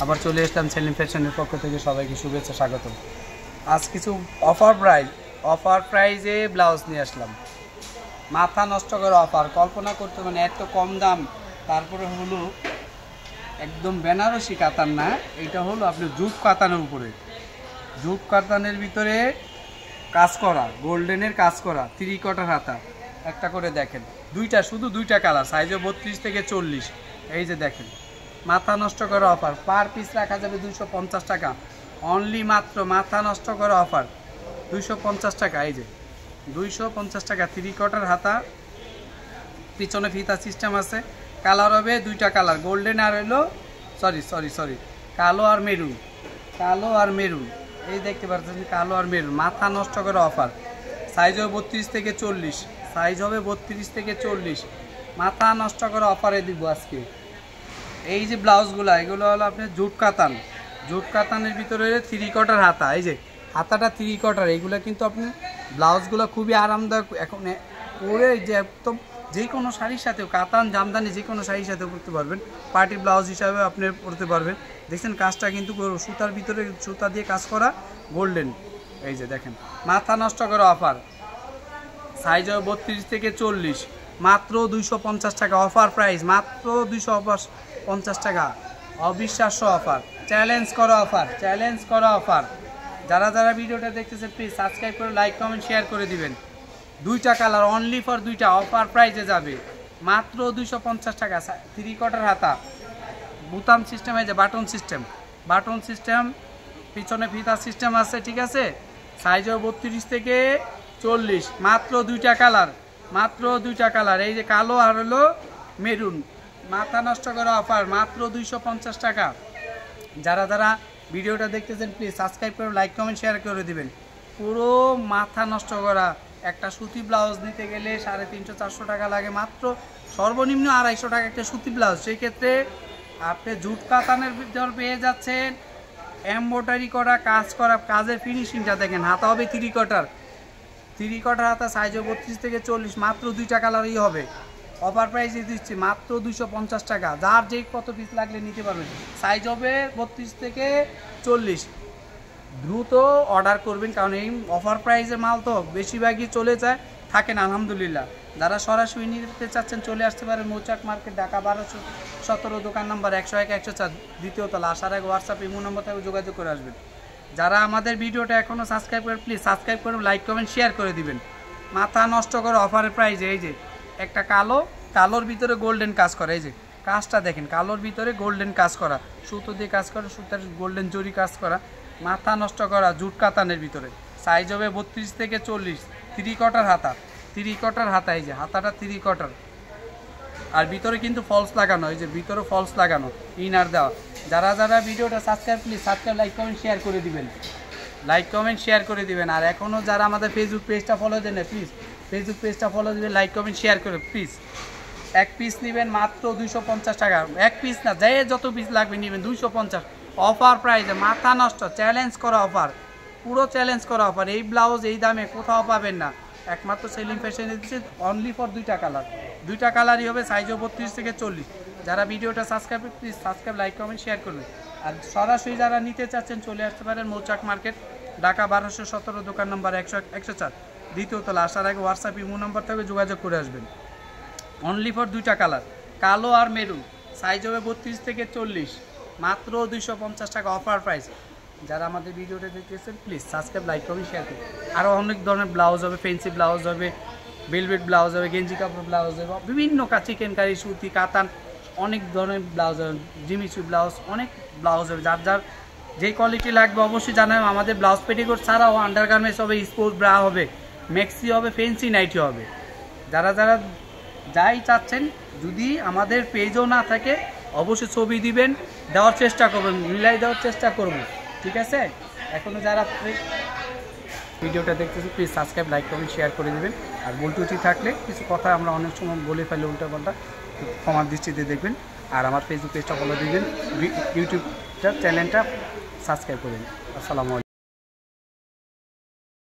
আবার চলে আসলাম সেলিম ফ্যাশনের পক্ষ থেকে সবাইকে শুভেচ্ছা স্বাগত। আজ কিছু অফার প্রাইজে ব্লাউজ নিয়ে আসলাম। মাথা নষ্ট করে অফার, কল্পনা করতে মানে এত কম দাম। তারপরে হলো একদম বেনারসি কাতান না, এটা হলো আপনি জুট কাতানের উপরে, জুট কাতানের ভিতরে কাজ করা, গোল্ডেনের কাজ করা, 3 কোয়ার্টার হাতা একটা করে দেখেন, শুধু দুইটা কালার, সাইজে 32 থেকে 40। এই যে দেখেন, মাথা নষ্ট করা অফার, পার পিস রাখা যাবে 250 টাকা অনলি, মাত্র মাথা নষ্ট করা অফার 250 টাকা। এই যে 250 টাকা, 3 কোয়ার্টার হাতা, পিছনে ফিতা সিস্টেম আছে। কালার হবে দুইটা কালার, গোল্ডেন আর হলো সরি কালো আর মেরুন, কালো আর মেরুন। এই দেখতে পাচ্ছেন কালো আর মেরুন, মাথা নষ্ট করা অফার। সাইজ হবে 32 থেকে 40, সাইজ হবে 32 থেকে 40, মাথা নষ্ট করা অফারে দিব আজকে। এই যে ব্লাউজগুলো, এগুলো হলো আপনার জুট কাতানের ভিতরে 3 কোয়ার্টার হাতা। এই যে হাতাটা 3 কোয়ার্টার, এইগুলো কিন্তু আপনি ব্লাউজগুলো খুবই আরামদায়ক। এখন পরে যে একদম যে কোনো শাড়ির সাথেও, কাতান জামদানি যে কোনো শাড়ির সাথেও পরতে পারবেন, পার্টি ব্লাউজ হিসাবে আপনি পরতে পারবেন। দেখছেন কাজটা কিন্তু সুতার ভিতরে, সুতা দিয়ে কাজ করা, গোল্ডেন। এই যে দেখেন, মাথা নষ্ট করা অফার, সাইজ হবে 32 থেকে 40, মাত্র 250 টাকা অফার প্রাইস, মাত্র 250 টাকা। অবিশ্বাস্য অফার, চ্যালেঞ্জ করা অফার। যারা যারা ভিডিওটা দেখতেছে প্লিজ সাবস্ক্রাইব করে লাইক কমেন্ট শেয়ার করে দিবেন। দুইটা কালার অনলি ফর দুইটা, অফার প্রাইসে যাবে মাত্র 250 টাকা। 3 কোয়ার্টার হাতা, বুতাম সিস্টেম, এই যে বাটন সিস্টেম, পিছনে ফিতা সিস্টেম আছে, ঠিক আছে। সাইজ হবে 32 থেকে 40, মাত্র দুইটা কালার, এই যে কালো আর হলো মেরুন। মাথা নষ্ট করা অফার, মাত্র 250 টাকা। যারা যারা ভিডিওটা দেখতেছেন প্লিজ সাবস্ক্রাইব করে লাইক কমেন্ট শেয়ার করে দিবেন। পুরো মাথা নষ্ট করা একটা সুতি ব্লাউজ নিতে গেলে 350-400 টাকা লাগে, মাত্র সর্বনিম্ন 250 টাকা একটা সুতি ব্লাউজ। সেই ক্ষেত্রে আপনি জুট কাতানের ভিতর পেয়ে যাচ্ছেন এমব্রয়ডারি করা, কাজ করা, কাজের ফিনিশিংটা দেখেন। হাতা হবে 3 কোয়ার্টার হাতা, সাইজ 32 থেকে 40, মাত্র দুইটা কালারই হবে। অফার প্রাইসে দিচ্ছি মাত্র 250 টাকা। যার যে কত পিস লাগলে নিতে পারবেন। সাইজ হবে 32 থেকে 40। দ্রুত অর্ডার করবেন, কারণ এই অফার প্রাইসে মাল তো বেশিরভাগই চলে যায়, থাকে না আলহামদুলিল্লাহ। যারা সরাসরি নিতে চাচ্ছেন চলে আসতে পারেন মৌচাক মার্কেট, ঢাকা 1217, দোকান নম্বর 101-104, দ্বিতীয় তলা। আসার আগে হোয়াটসঅ্যাপ ইমো নম্বর থেকে যোগাযোগ করে আসবেন। যারা আমাদের ভিডিওটা এখনও সাবস্ক্রাইব করে প্লিজ সাবস্ক্রাইব করে লাইক কমেন্ট শেয়ার করে দিবেন। মাথা নষ্ট করে অফারের প্রাইসে এই যে একটা কালোর ভিতরে গোল্ডেন কাজ করা, এই যে কাজটা দেখেন, কালোর ভিতরে গোল্ডেন কাজ করা, সুতো দিয়ে কাজ করা, সুতার গোল্ডেন জরি কাজ করা, মাথা নষ্ট করা, জুট কাতানের ভিতরে। সাইজ হবে 32 থেকে 40, 3 কোয়ার্টার হাতা, এই যে হাতাটা 3 কোয়ার্টার। আর ভিতরে কিন্তু ফলস লাগানো, এই যে ভিতরে ফলস লাগানো, ইনার দেওয়া। যারা যারা ভিডিওটা please subscribe like comment share করে দিবেন। আর এখনও যারা আমাদের ফেসবুক পেজটা ফলো দেন না, প্লিজ ফেসবুক পেজটা ফলো দিবেন, লাইক কমেন্ট শেয়ার করে প্লিজ। এক পিস নেবেন মাত্র 250 টাকা, এক পিস না, যে যত পিস লাগবে নেবেন 250। অফার প্রাইসে মাথা নষ্ট, চ্যালেঞ্জ করা অফার, পুরো চ্যালেঞ্জ করা অফার। এই ব্লাউজ এই দামে কোথাও পাবেন না, একমাত্র সেলিম ফ্যাশনে দিচ্ছে অনলি ফর দুইটা কালারই হবে, সাইজও 32 থেকে 40। যারা ভিডিওটা সাবস্ক্রাইব লাইক কমেন্ট শেয়ার করবেন। আর সরাসরি যারা নিতে চাচ্ছেন চলে আসতে পারেন মৌচাক মার্কেট, ঢাকা 1217, দোকান নম্বর 101-104, দ্বিতীয় তলা। আসার আগে হোয়াটসঅ্যাপ ইমো নম্বর থেকে যোগাযোগ করে আসবেন। অনলি ফর দুইটা কালার, কালো আর মেরুন, সাইজ হবে 32 থেকে 40, মাত্র 250 টাকা অফার প্রাইস। যারা আমাদের ভিডিওটা দেখতেছেন please subscribe like comment share করুন। আরও অনেক ধরনের ব্লাউজ হবে, ফেন্সি ব্লাউজ হবে, ভেলভেট ব্লাউজ হবে, গেঞ্জি কাপড় ব্লাউজ হবে, বিভিন্ন চিকেন কারি, সুতি, কাতান, অনেক ধরনের ব্লাউজ হবে, জিমিচু ব্লাউজ, অনেক ব্লাউজ হবে। যার যে কোয়ালিটি লাগবে অবশ্যই জানাবেন। আমাদের ব্লাউজ পেটিকোট ছাড়াও আন্ডারগার্মেন্টস হবে, স্পোর্টস ব্রা হবে, মেক্সি হবে, ফেন্সি নাইটি হবে। যারা যাই চাচ্ছেন, যদি আমাদের পেজও না থাকে অবশ্যই ছবি দিবেন, দেওয়ার চেষ্টা করবেন, মিলাই দেওয়ার চেষ্টা করব, ঠিক আছে। এখনও যারা ভিডিওটা দেখতেছি please subscribe like comment share করে দেবেন। আর ভুল ত্রুটি থাকলে কিছু কথা আমরা অনেক সময় বলে ফেলে উল্টাপাল্টা, ক্ষমার দৃষ্টিতে দেখবেন। আর আমার ফেসবুক পেজটা ফলো দিবেন, ইউটিউব চ্যানেলটা সাবস্ক্রাইব করবেন। আসসালামু আলাইকুম।